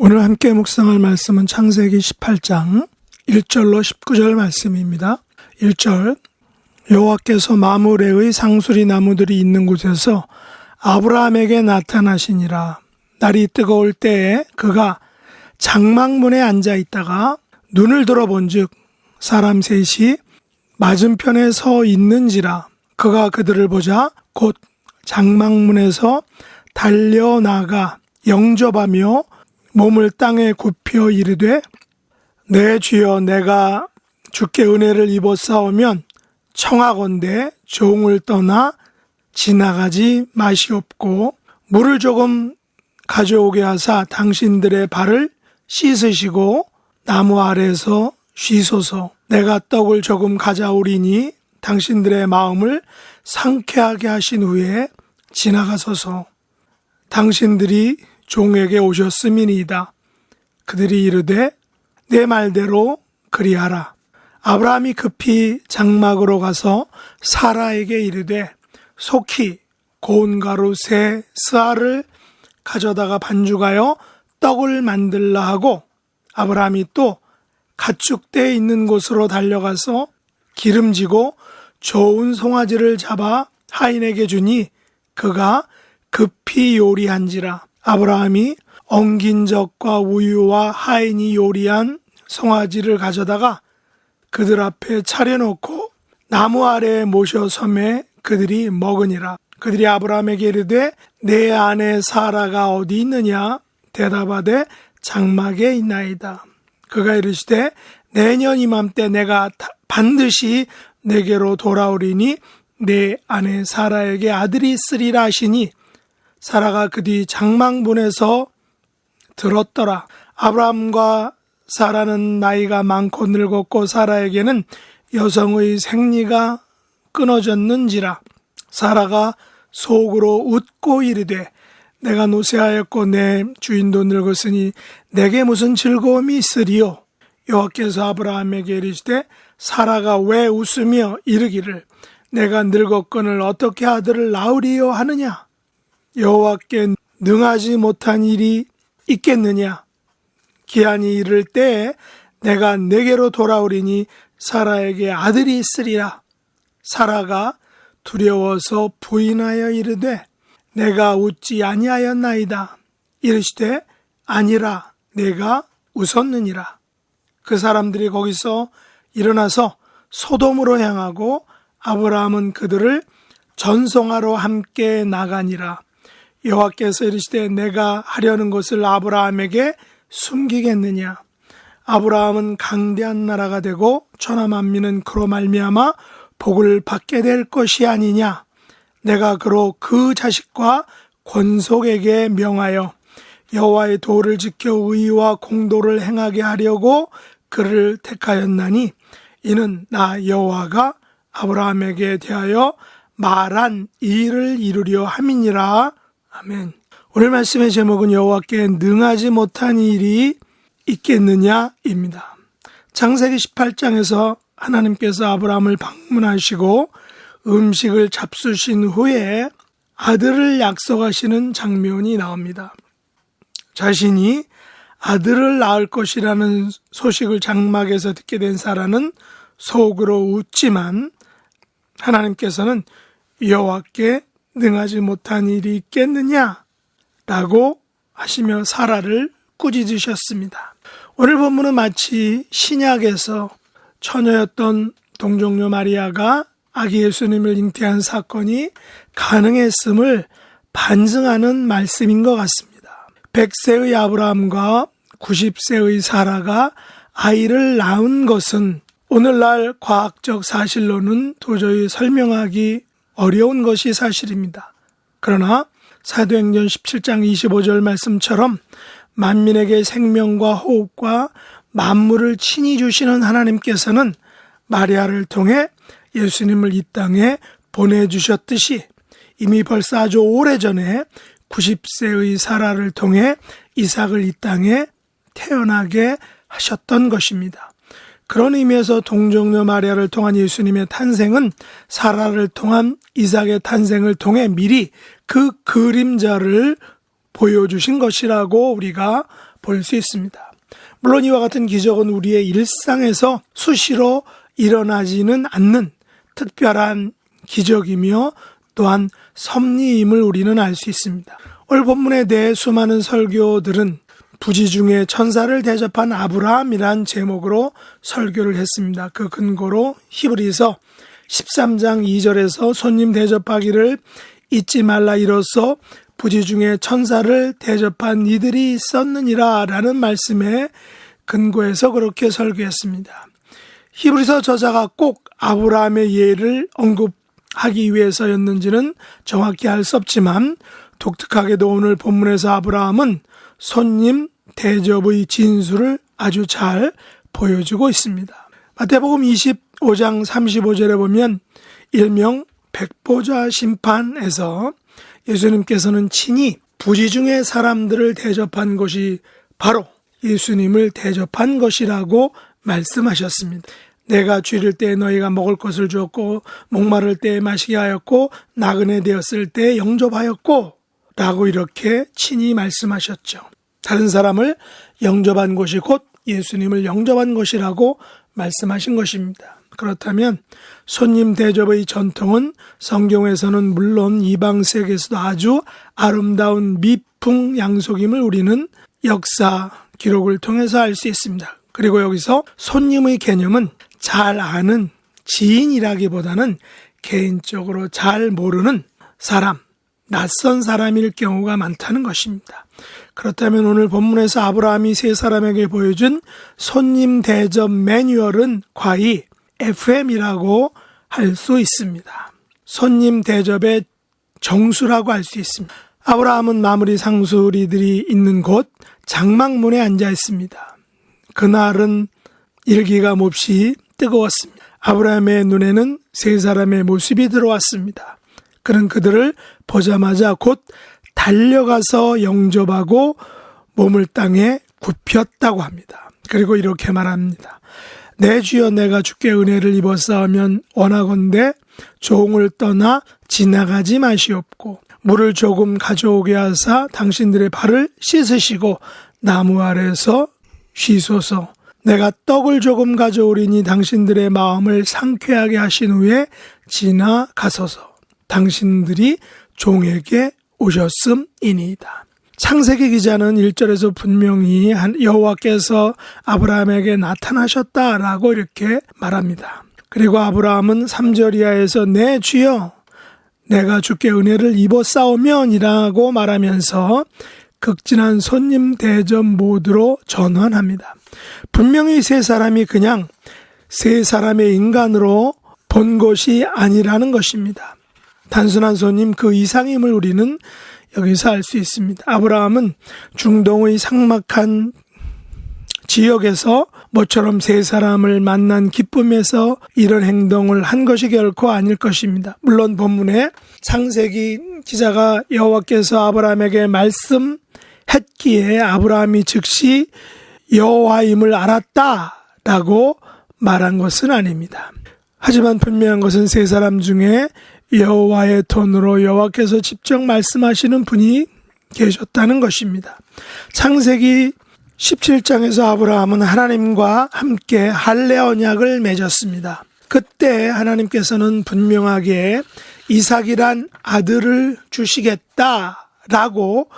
오늘 함께 묵상할 말씀은 창세기 18장 1절로 19절 말씀입니다. 1절, 여호와께서 마므레의 상수리 나무들이 있는 곳에서 아브라함에게 나타나시니라. 날이 뜨거울 때에 그가 장막문에 앉아 있다가 눈을 들어본즉 사람 셋이 맞은편에 서 있는지라. 그가 그들을 보자 곧 장막문에서 달려나가 영접하며 몸을 땅에 굽혀 이르되, 내 주여, 내가 주께 은혜를 입었사오면 청하건대 종을 떠나 지나가지 마시옵고 물을 조금 가져오게 하사 당신들의 발을 씻으시고 나무 아래에서 쉬소서. 내가 떡을 조금 가져오리니 당신들의 마음을 상쾌하게 하신 후에 지나가소서. 당신들이 종에게 오셨음이니이다. 그들이 이르되 내 말대로 그리하라. 아브라함이 급히 장막으로 가서 사라에게 이르되 속히 고운 가루 세 스아를 가져다가 반죽하여 떡을 만들라 하고, 아브라함이 또 가축대에 있는 곳으로 달려가서 기름지고 좋은 송아지를 잡아 하인에게 주니 그가 급히 요리한지라. 아브라함이 엉긴 젖과 우유와 하인이 요리한 송아지를 가져다가 그들 앞에 차려놓고 나무 아래에 모셔 섬에 그들이 먹으니라. 그들이 아브라함에게 이르되 내 아내 사라가 어디 있느냐? 대답하되 장막에 있나이다. 그가 이르시되 내년 이맘때 내가 반드시 내게로 돌아오리니 내 아내 사라에게 아들이 있으리라 하시니, 사라가 그 뒤 장막문에서 들었더라. 아브라함과 사라는 나이가 많고 늙었고 사라에게는 여성의 생리가 끊어졌는지라. 사라가 속으로 웃고 이르되 내가 노쇠하였고 내 주인도 늙었으니 내게 무슨 즐거움이 있으리요? 여호와께서 아브라함에게 이르시되 사라가 왜 웃으며 이르기를 내가 늙었거늘 어떻게 아들을 낳으리요 하느냐? 여호와께 능하지 못한 일이 있겠느냐? 기한이 이를 때에 내가 내게로 돌아오리니 사라에게 아들이 있으리라. 사라가 두려워서 부인하여 이르되 내가 웃지 아니하였나이다. 이르시되 아니라 내가 웃었느니라. 그 사람들이 거기서 일어나서 소돔으로 향하고 아브라함은 그들을 전송하러 함께 나가니라. 여호와께서 이르시되 내가 하려는 것을 아브라함에게 숨기겠느냐? 아브라함은 강대한 나라가 되고 천하 만민은 그로 말미암아 복을 받게 될 것이 아니냐? 내가 그로 그 자식과 권속에게 명하여 여호와의 도를 지켜 의와 공도를 행하게 하려고 그를 택하였나니, 이는 나 여호와가 아브라함에게 대하여 말한 일을 이루려 함이니라. 아멘. 오늘 말씀의 제목은 여호와께 능하지 못한 일이 있겠느냐입니다. 창세기 18장에서 하나님께서 아브라함을 방문하시고 음식을 잡수신 후에 아들을 약속하시는 장면이 나옵니다. 자신이 아들을 낳을 것이라는 소식을 장막에서 듣게 된 사라는 속으로 웃지만 하나님께서는 여호와께 능하지 못한 일이 있겠느냐? 라고 하시며 사라를 꾸짖으셨습니다. 오늘 본문은 마치 신약에서 처녀였던 동정녀 마리아가 아기 예수님을 잉태한 사건이 가능했음을 반증하는 말씀인 것 같습니다. 100세의 아브라함과 90세의 사라가 아이를 낳은 것은 오늘날 과학적 사실로는 도저히 설명하기 어려운 것이 사실입니다. 그러나 사도행전 17장 25절 말씀처럼 만민에게 생명과 호흡과 만물을 친히 주시는 하나님께서는 마리아를 통해 예수님을 이 땅에 보내주셨듯이 이미 벌써 아주 오래전에 90세의 사라를 통해 이삭을 이 땅에 태어나게 하셨던 것입니다. 그런 의미에서 동정녀 마리아를 통한 예수님의 탄생은 사라를 통한 이삭의 탄생을 통해 미리 그 그림자를 보여주신 것이라고 우리가 볼 수 있습니다. 물론 이와 같은 기적은 우리의 일상에서 수시로 일어나지는 않는 특별한 기적이며 또한 섭리임을 우리는 알 수 있습니다. 오늘 본문에 대해 수많은 설교들은 부지 중에 천사를 대접한 아브라함이란 제목으로 설교를 했습니다. 그 근거로 히브리서 13장 2절에서 손님 대접하기를 잊지 말라 이로써 부지 중에 천사를 대접한 이들이 있었느니라 라는 말씀에 근거해서 그렇게 설교했습니다. 히브리서 저자가 꼭 아브라함의 예를 언급하기 위해서였는지는 정확히 알 수 없지만 독특하게도 오늘 본문에서 아브라함은 손님 대접의 진수를 아주 잘 보여주고 있습니다. 마태복음 25장 35절에 보면 일명 백보자 심판에서 예수님께서는 친히 부지 중에 사람들을 대접한 것이 바로 예수님을 대접한 것이라고 말씀하셨습니다. 내가 쥐를 때 너희가 먹을 것을 주었고 목마를 때 마시게 하였고 나그네 되었을 때 영접하였고 라고 이렇게 친히 말씀하셨죠. 다른 사람을 영접한 것이 곧 예수님을 영접한 것이라고 말씀하신 것입니다. 그렇다면 손님 대접의 전통은 성경에서는 물론 이방 세계에서도 아주 아름다운 미풍양속임을 우리는 역사 기록을 통해서 알 수 있습니다. 그리고 여기서 손님의 개념은 잘 아는 지인이라기보다는 개인적으로 잘 모르는 사람, 낯선 사람일 경우가 많다는 것입니다. 그렇다면 오늘 본문에서 아브라함이 세 사람에게 보여준 손님 대접 매뉴얼은 과히 FM이라고 할 수 있습니다. 손님 대접의 정수라고 할 수 있습니다. 아브라함은 마무리 상수리들이 있는 곳 장막문에 앉아 있습니다. 그날은 일기가 몹시 뜨거웠습니다. 아브라함의 눈에는 세 사람의 모습이 들어왔습니다. 그는 그들을 보자마자 곧 달려가서 영접하고 몸을 땅에 굽혔다고 합니다. 그리고 이렇게 말합니다. 내 주여 내가 주께 은혜를 입었사오면 원하건대 종을 떠나 지나가지 마시옵고 물을 조금 가져오게 하사 당신들의 발을 씻으시고 나무 아래서 쉬소서. 내가 떡을 조금 가져오리니 당신들의 마음을 상쾌하게 하신 후에 지나가소서. 당신들이 종에게 오셨음이니이다. 창세기 기자는 1절에서 분명히 여호와께서 아브라함에게 나타나셨다라고 이렇게 말합니다. 그리고 아브라함은 3절 이하에서 내 주여 내가 주께 은혜를 입었사오면이라고 말하면서 극진한 손님 대접 모드로 전환합니다. 분명히 세 사람이 그냥 세 사람의 인간으로 본 것이 아니라는 것입니다. 단순한 손님 그 이상임을 우리는 여기서 알 수 있습니다. 아브라함은 중동의 삭막한 지역에서 모처럼 세 사람을 만난 기쁨에서 이런 행동을 한 것이 결코 아닐 것입니다. 물론 본문에 창세기 기자가 여호와께서 아브라함에게 말씀했기에 아브라함이 즉시 여호와임을 알았다라고 말한 것은 아닙니다. 하지만 분명한 것은 세 사람 중에 여호와의 톤으로 여호와께서 직접 말씀하시는 분이 계셨다는 것입니다. 창세기 17장에서 아브라함은 하나님과 함께 할례 언약을 맺었습니다. 그때 하나님께서는 분명하게 이삭이란 아들을 주시겠다라고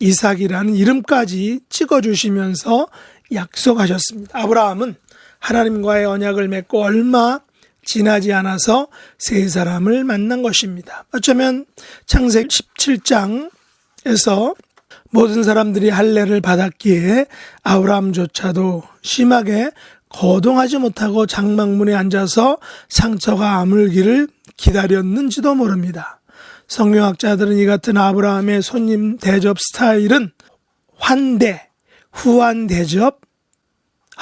이삭이라는 이름까지 찍어주시면서 약속하셨습니다. 아브라함은 하나님과의 언약을 맺고 얼마 지나지 않아서 세 사람을 만난 것입니다. 어쩌면 창세기 17장에서 모든 사람들이 할례를 받았기에 아브라함조차도 심하게 거동하지 못하고 장막문에 앉아서 상처가 아물기를 기다렸는지도 모릅니다. 성경학자들은 이 같은 아브라함의 손님 대접 스타일은 후한 대접,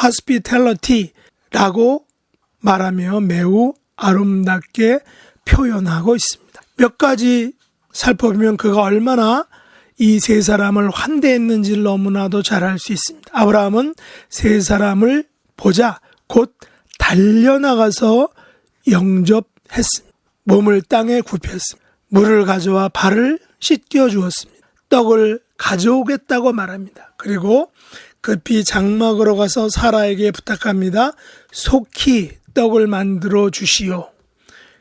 hospitality라고 말하며 매우 아름답게 표현하고 있습니다. 몇 가지 살펴보면 그가 얼마나 이 세 사람을 환대했는지를 너무나도 잘 알 수 있습니다. 아브라함은 세 사람을 보자 곧 달려나가서 영접했습니다. 몸을 땅에 굽혔습니다. 물을 가져와 발을 씻겨 주었습니다. 떡을 가져오겠다고 말합니다. 그리고 급히 장막으로 가서 사라에게 부탁합니다. 속히 떡을 만들어 주시오.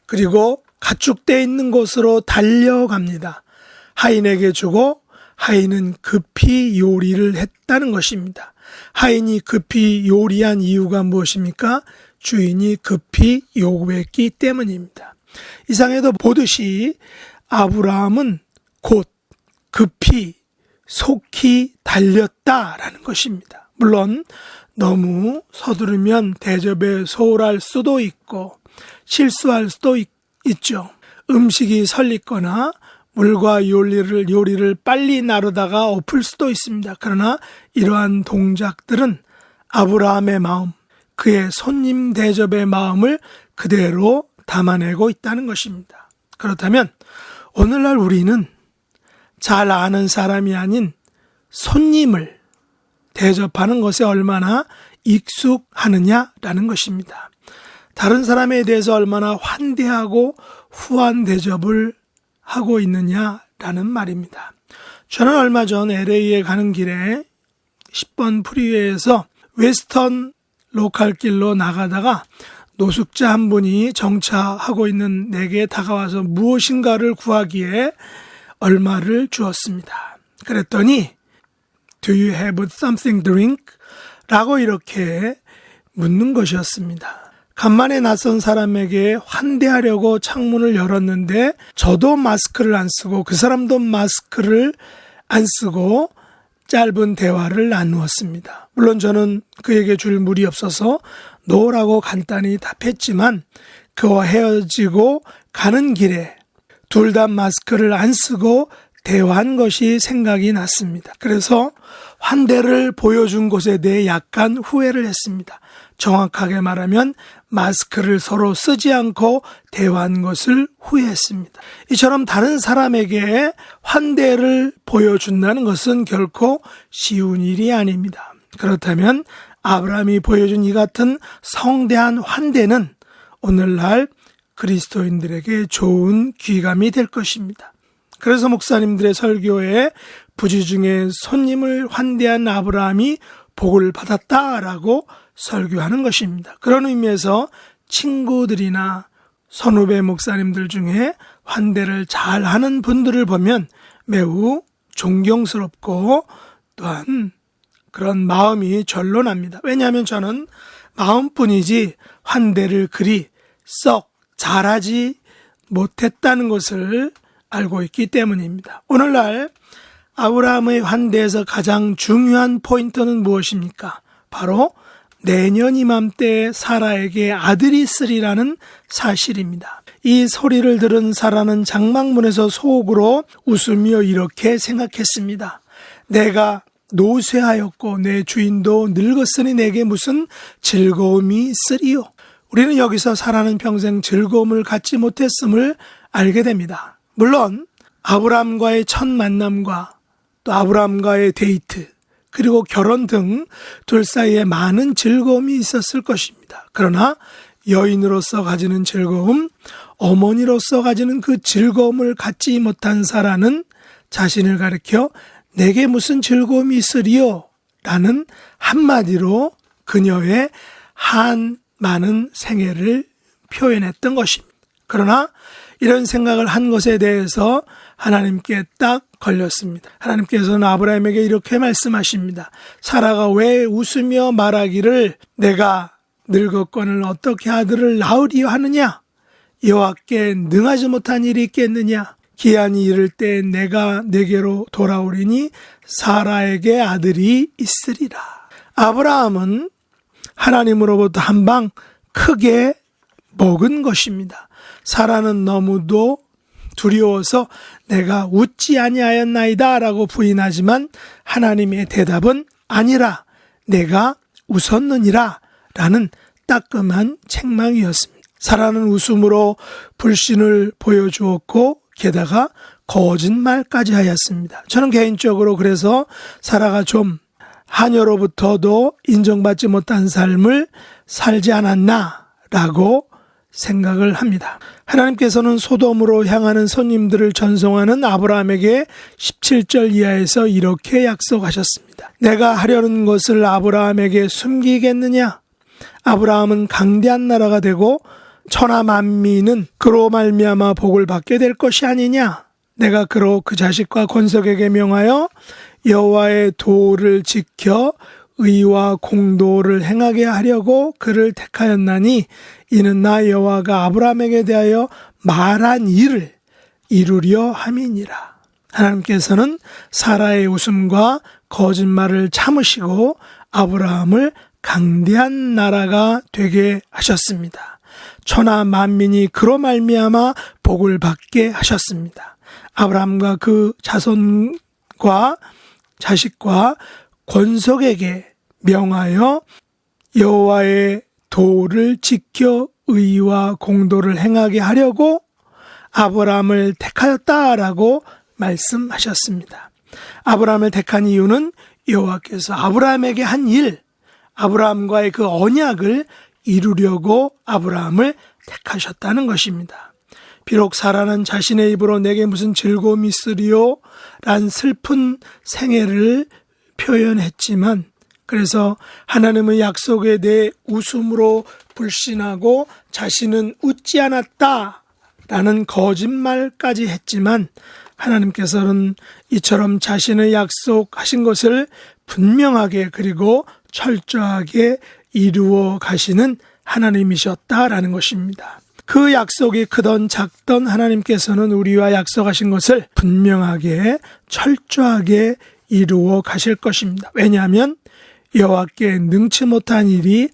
그리고 가축대 있는 곳으로 달려갑니다. 하인에게 주고 하인은 급히 요리를 했다는 것입니다. 하인이 급히 요리한 이유가 무엇입니까? 주인이 급히 요구했기 때문입니다. 이상에도 보듯이 아브라함은 곧 급히 속히 달렸다라는 것입니다. 물론 너무 서두르면 대접에 소홀할 수도 있고 실수할 수도 있죠. 음식이 설리거나 물과 요리를 빨리 나르다가 엎을 수도 있습니다. 그러나 이러한 동작들은 아브라함의 마음, 그의 손님 대접의 마음을 그대로 담아내고 있다는 것입니다. 그렇다면 오늘날 우리는 잘 아는 사람이 아닌 손님을 대접하는 것에 얼마나 익숙하느냐라는 것입니다. 다른 사람에 대해서 얼마나 환대하고 후한 대접을 하고 있느냐라는 말입니다. 저는 얼마 전 LA에 가는 길에 10번 프리웨이에서 웨스턴 로컬길로 나가다가 노숙자 한 분이 정차하고 있는 내게 다가와서 무엇인가를 구하기에 얼마를 주었습니다. 그랬더니 Do you have something drink? 라고 이렇게 묻는 것이었습니다. 간만에 낯선 사람에게 환대하려고 창문을 열었는데 저도 마스크를 안 쓰고 그 사람도 마스크를 안 쓰고 짧은 대화를 나누었습니다. 물론 저는 그에게 줄 물이 없어서 노라고 간단히 답했지만 그와 헤어지고 가는 길에 둘 다 마스크를 안 쓰고 대화한 것이 생각이 났습니다. 그래서 환대를 보여준 것에 대해 약간 후회를 했습니다. 정확하게 말하면 마스크를 서로 쓰지 않고 대화한 것을 후회했습니다. 이처럼 다른 사람에게 환대를 보여준다는 것은 결코 쉬운 일이 아닙니다. 그렇다면 아브라함이 보여준 이 같은 성대한 환대는 오늘날 그리스도인들에게 좋은 귀감이 될 것입니다. 그래서 목사님들의 설교에 부지 중에 손님을 환대한 아브라함이 복을 받았다라고 설교하는 것입니다. 그런 의미에서 친구들이나 선후배 목사님들 중에 환대를 잘하는 분들을 보면 매우 존경스럽고 또한 그런 마음이 절로 납니다. 왜냐하면 저는 마음뿐이지 환대를 그리 썩 잘하지 못했다는 것을 알고 있기 때문입니다. 오늘날 아브라함의 환대에서 가장 중요한 포인트는 무엇입니까? 바로 내년 이맘때 사라에게 아들이 있으리라는 사실입니다. 이 소리를 들은 사라는 장막문에서 속으로 웃으며 이렇게 생각했습니다. 내가 노쇠하였고 내 주인도 늙었으니 내게 무슨 즐거움이 있으리요. 우리는 여기서 사라는 평생 즐거움을 갖지 못했음을 알게 됩니다. 물론 아브라함과의 첫 만남과 또 아브라함과의 데이트 그리고 결혼 등 둘 사이에 많은 즐거움이 있었을 것입니다. 그러나 여인으로서 가지는 즐거움, 어머니로서 가지는 그 즐거움을 갖지 못한 사라는 자신을 가리켜 내게 무슨 즐거움이 있으리요? 라는 한마디로 그녀의 한 많은 생애를 표현했던 것입니다. 그러나 이런 생각을 한 것에 대해서 하나님께 딱 걸렸습니다. 하나님께서는 아브라함에게 이렇게 말씀하십니다. 사라가 왜 웃으며 말하기를 내가 늙었거늘 어떻게 아들을 낳으리요 하느냐? 여호와께 능하지 못한 일이 있겠느냐? 기한이 이를 때 내가 내게로 돌아오리니 사라에게 아들이 있으리라. 아브라함은 하나님으로부터 한 방 크게 먹은 것입니다. 사라는 너무도 두려워서 내가 웃지 아니하였나이다 라고 부인하지만 하나님의 대답은 아니라 내가 웃었느니라 라는 따끔한 책망이었습니다. 사라는 웃음으로 불신을 보여주었고 게다가 거짓말까지 하였습니다. 저는 개인적으로 그래서 사라가 좀 하녀로부터도 인정받지 못한 삶을 살지 않았나 라고 생각을 합니다. 하나님께서는 소돔으로 향하는 손님들을 전송하는 아브라함에게 17절 이하에서 이렇게 약속하셨습니다. 내가 하려는 것을 아브라함에게 숨기겠느냐? 아브라함은 강대한 나라가 되고 천하 만민은 그로 말미암아 복을 받게 될 것이 아니냐? 내가 그로 그 자식과 권속에게 명하여 여호와의 도를 지켜 의와 공도를 행하게 하려고 그를 택하였나니 이는 나 여호와가 아브라함에게 대하여 말한 일을 이루려 함이니라. 하나님께서는 사라의 웃음과 거짓말을 참으시고 아브라함을 강대한 나라가 되게 하셨습니다. 천하 만민이 그로 말미암아 복을 받게 하셨습니다. 아브라함과 그 자손과 자식과 권속에게 명하여 여호와의 도를 지켜 의와 공도를 행하게 하려고 아브라함을 택하였다라고 말씀하셨습니다. 아브라함을 택한 이유는 여호와께서 아브라함에게 한 일, 아브라함과의 그 언약을 이루려고 아브라함을 택하셨다는 것입니다. 비록 사라는 자신의 입으로 내게 무슨 즐거움이 있으리요 란 슬픈 생애를 표현했지만, 그래서 하나님의 약속에 대해 웃음으로 불신하고 자신은 웃지 않았다라는 거짓말까지 했지만, 하나님께서는 이처럼 자신의 약속하신 것을 분명하게 그리고 철저하게 이루어 가시는 하나님이셨다라는 것입니다. 그 약속이 크던 작던 하나님께서는 우리와 약속하신 것을 분명하게 철저하게 이루어 가실 것입니다. 왜냐하면 여호와께 능치 못한 일이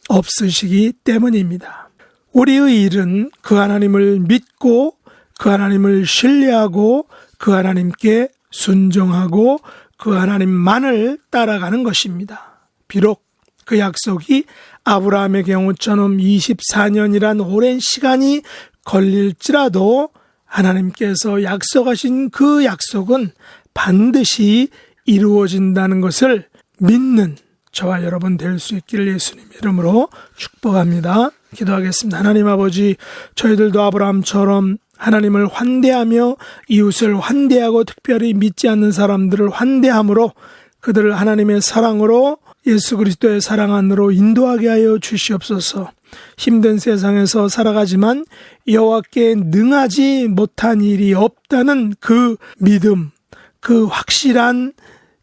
없으시기 때문입니다. 우리의 일은 그 하나님을 믿고 그 하나님을 신뢰하고 그 하나님께 순종하고 그 하나님만을 따라가는 것입니다. 비록 그 약속이 아브라함의 경우처럼 24년이란 오랜 시간이 걸릴지라도 하나님께서 약속하신 그 약속은 반드시 이루어진다는 것을 믿는 저와 여러분 될 수 있기를 예수님 이름으로 축복합니다. 기도하겠습니다. 하나님 아버지, 저희들도 아브라함처럼 하나님을 환대하며 이웃을 환대하고 특별히 믿지 않는 사람들을 환대함으로 그들을 하나님의 사랑으로 예수 그리스도의 사랑 안으로 인도하게 하여 주시옵소서. 힘든 세상에서 살아가지만 여호와께 능하지 못한 일이 없다는 그 믿음, 그 확실한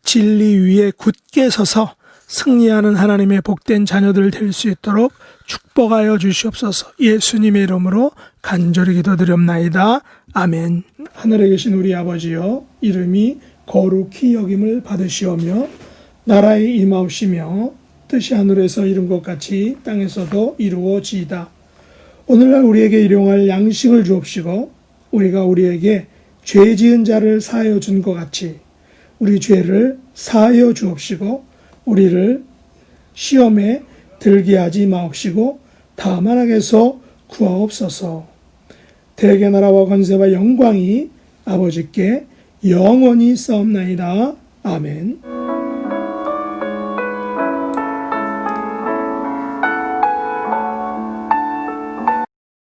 진리 위에 굳게 서서 승리하는 하나님의 복된 자녀들 될 수 있도록 축복하여 주시옵소서. 예수님의 이름으로 간절히 기도드렸나이다. 아멘. 하늘에 계신 우리 아버지여, 이름이 거룩히 여김을 받으시오며 나라에 임하옵시며 뜻이 하늘에서 이룬 것 같이 땅에서도 이루어지이다. 오늘날 우리에게 일용할 양식을 주옵시고 우리가 우리에게 죄 지은 자를 사하여 준 것 같이 우리 죄를 사하여 주옵시고 우리를 시험에 들게 하지 마옵시고 다만 악에서 구하옵소서. 대개 나라와 권세와 영광이 아버지께 영원히 싸움나이다. 아멘.